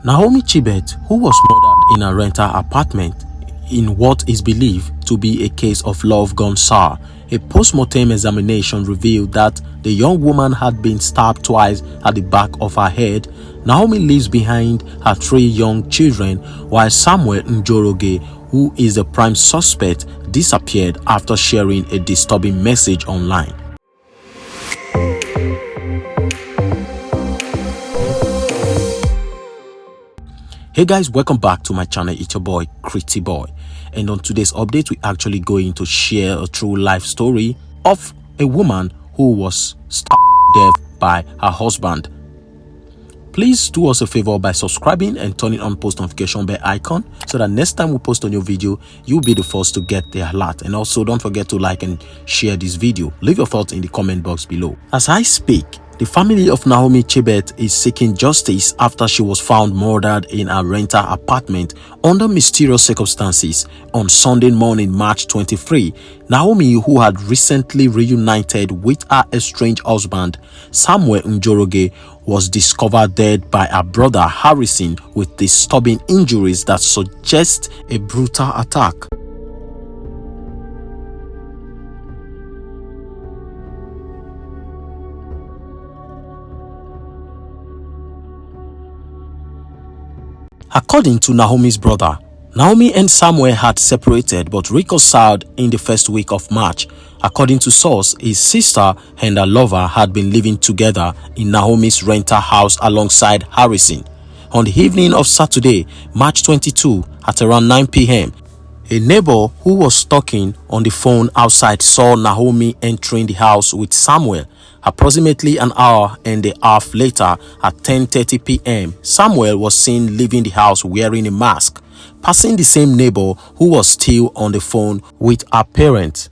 Naomi Chebet, who was murdered in a rental apartment in what is believed to be a case of love gone sour, a post-mortem examination revealed that the young woman had been stabbed twice at the back of her head. Naomi leaves behind her 3 young children, while Samuel Njoroge, who is the prime suspect, disappeared after sharing a disturbing message online. Hey guys, welcome back to my channel. It's your boy CRITYBOY, and on today's update we're actually going to share a true life story of a woman who was stabbed to death by her husband. Please do us a favor by subscribing and turning on post notification bell icon so that next time we post a new video you'll be the first to get the alert. And also don't forget to like and share this video. Leave your thoughts in the comment box below. As I speak, the family of Naomi Chebet is seeking justice after she was found murdered in a rental apartment under mysterious circumstances on Sunday morning, March 23. Naomi, who had recently reunited with her estranged husband, Samuel Njoroge, was discovered dead by her brother Harrison with disturbing injuries that suggest a brutal attack. According to Naomi's brother, Naomi and Samuel had separated but reconciled in the first week of March. According to source, his sister and her lover had been living together in Naomi's rental house alongside Harrison. On the evening of Saturday, March 22, at around 9 p.m., a neighbor who was talking on the phone outside saw Naomi entering the house with Samuel. Approximately an hour and a half later, at 10:30 p.m., Samuel was seen leaving the house wearing a mask, passing the same neighbor who was still on the phone with her parents.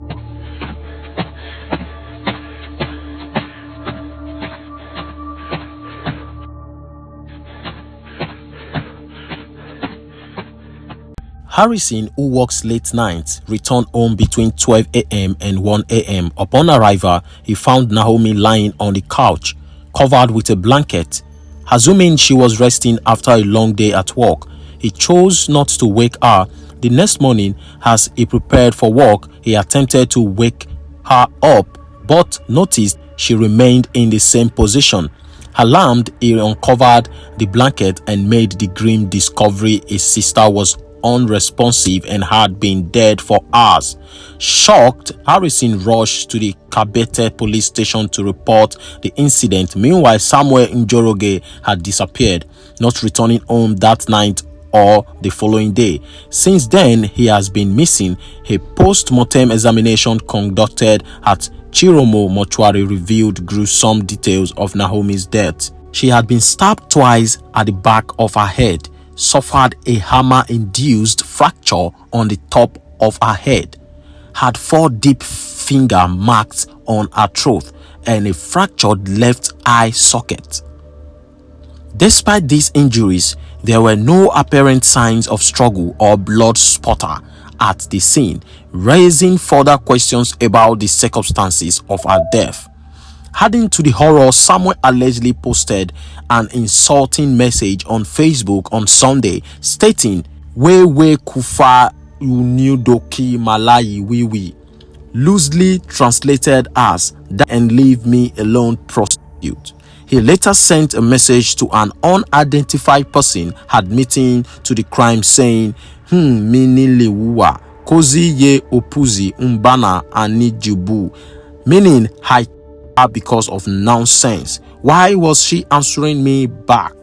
Harrison, who works late nights, returned home between 12 a.m. and 1 a.m. Upon arrival, he found Naomi lying on the couch, covered with a blanket. Assuming she was resting after a long day at work, he chose not to wake her. The next morning, as he prepared for work, he attempted to wake her up, but noticed she remained in the same position. Alarmed, he uncovered the blanket and made the grim discovery his sister was unresponsive and had been dead for hours. Shocked, Harrison rushed to the Chebet police station to report the incident. Meanwhile, Samuel Njoroge had disappeared, not returning home that night or the following day. Since then, he has been missing. A post-mortem examination conducted at Chiromo Mortuary revealed gruesome details of Naomi's death. She had been stabbed twice at the back of her head, suffered a hammer-induced fracture on the top of her head, had 4 deep finger marks on her throat, and a fractured left eye socket. Despite these injuries, there were no apparent signs of struggle or blood spatter at the scene, raising further questions about the circumstances of her death. Adding to the horror, Samuel allegedly posted an insulting message on Facebook on Sunday stating, "Wewe kufa unidoki malai wiwi," loosely translated as "die and leave me alone, prostitute." He later sent a message to an unidentified person admitting to the crime saying, "Miniliwa kozi ye opuzi umbana anijibu," meaning "I because of nonsense. Why was she answering me back?"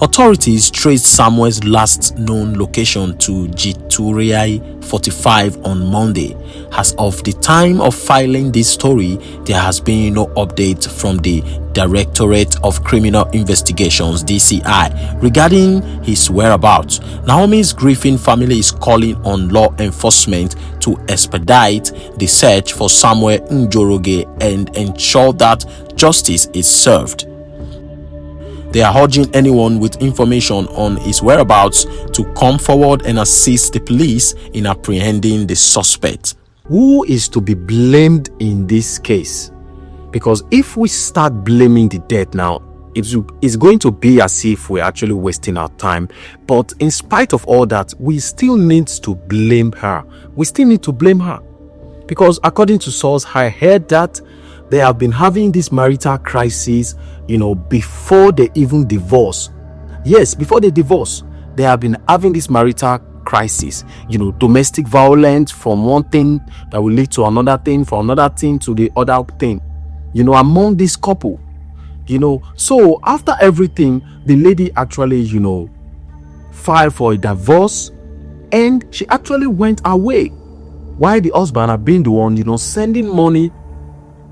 Authorities traced Samuel's last known location to Jituriai 45 on Monday. As of the time of filing this story, there has been no update from the Directorate of Criminal Investigations (DCI) regarding his whereabouts. Naomi's grieving family is calling on law enforcement to expedite the search for Samuel Njoroge and ensure that justice is served. They are urging anyone with information on his whereabouts to come forward and assist the police in apprehending the suspect. Who is to be blamed in this case? Because if we start blaming the dead now, it's going to be as if we're actually wasting our time. But in spite of all that, we still need to blame her. We still need to blame her. Because according to source, I heard that they have been having this marital crisis, before they even divorce. Yes, before they divorce, they have been having this marital crisis. Domestic violence from one thing that will lead to another thing, from another thing to the other thing, among this couple. So after everything, the lady actually, filed for a divorce, and she actually went away while the husband had been the one, sending money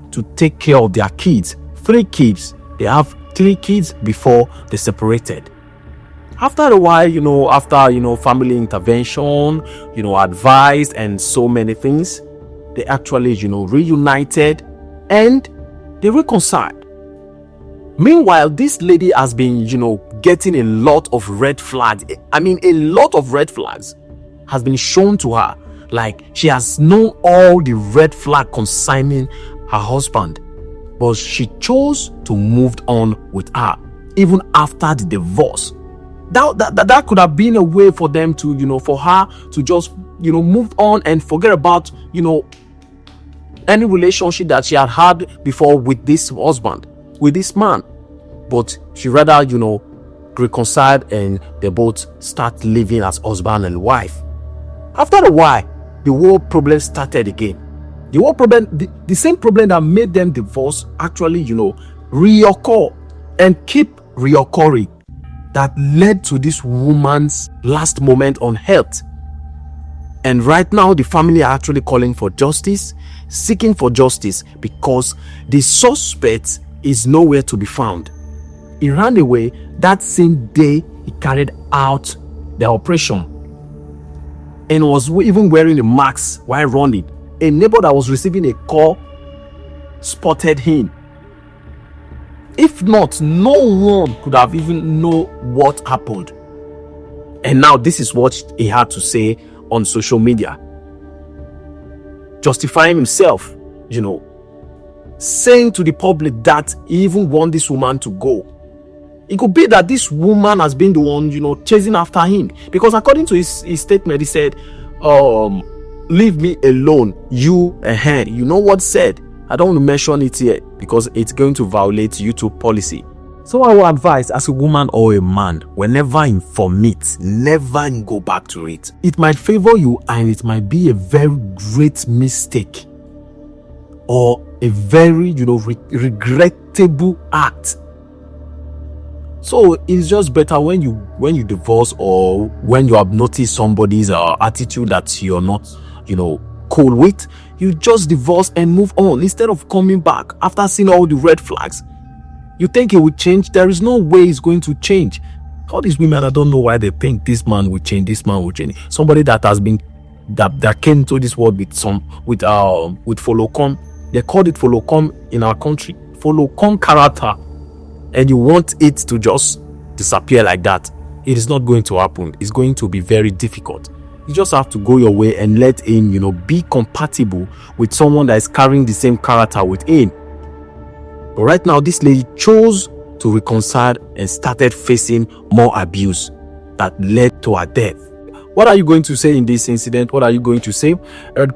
to take care of their kids. 3 kids. They have 3 kids before they separated. After a while, after family intervention, advice and so many things, they actually reunited and they reconciled. Meanwhile, this lady has been getting a lot of red flags. A lot of red flags has been shown to her. Like, she has known all the red flag concerning her husband, but she chose to move on with her even after the divorce. That could have been a way for them to for her to just move on and forget about any relationship that she had before with this husband, with this man. But she rather reconciled, and they both start living as husband and wife. After a while, the whole problem started again. The whole problem, the same problem that made them divorce, actually, reoccur and keep reoccurring. That led to this woman's last moment on earth. And right now, the family are actually calling for justice, seeking for justice, because the suspect is nowhere to be found. He ran away that same day he carried out the operation, and was even wearing a mask while running. A neighbor that was receiving a call spotted him. If not, no one could have even known what happened. And now this is what he had to say on social media, justifying himself, saying to the public that he even want this woman to go. It could be that this woman has been the one, chasing after him. Because according to his statement, he said, leave me alone, you ahead. You know what said? I don't want to mention it here because it's going to violate YouTube policy. So I will advise, as a woman or a man, whenever informate, never go back to it. It might favor you, and it might be a very great mistake or a very, regrettable act. So it's just better when you divorce, or when you have noticed somebody's attitude that you're not, cool with, you just divorce and move on instead of coming back after seeing all the red flags. You think it will change? There is no way it's going to change. All these women, I don't know why they think this man will change, this man will change. Somebody that has been that came to this world with follow-come. They called it follow-come in our country. Follow-come character. And you want it to just disappear like that. It is not going to happen. It's going to be very difficult. You just have to go your way and let him, be compatible with someone that is carrying the same character with him. But right now, this lady chose to reconcile and started facing more abuse that led to her death. What are you going to say in this incident? What are you going to say?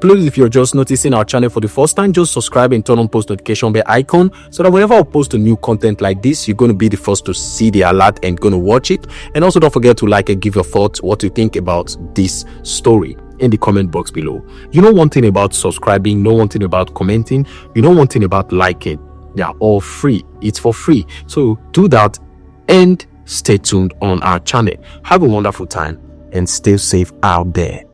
Please, if you're just noticing our channel for the first time, just subscribe and turn on post notification bell icon, so that whenever I post a new content like this, you're going to be the first to see the alert and going to watch it. And also don't forget to like and give your thoughts, what you think about this story, in the comment box below. You know one thing about subscribing, you know one thing about commenting, you know one thing about liking. They are all free. It's for free. So do that and stay tuned on our channel. Have a wonderful time and stay safe out there.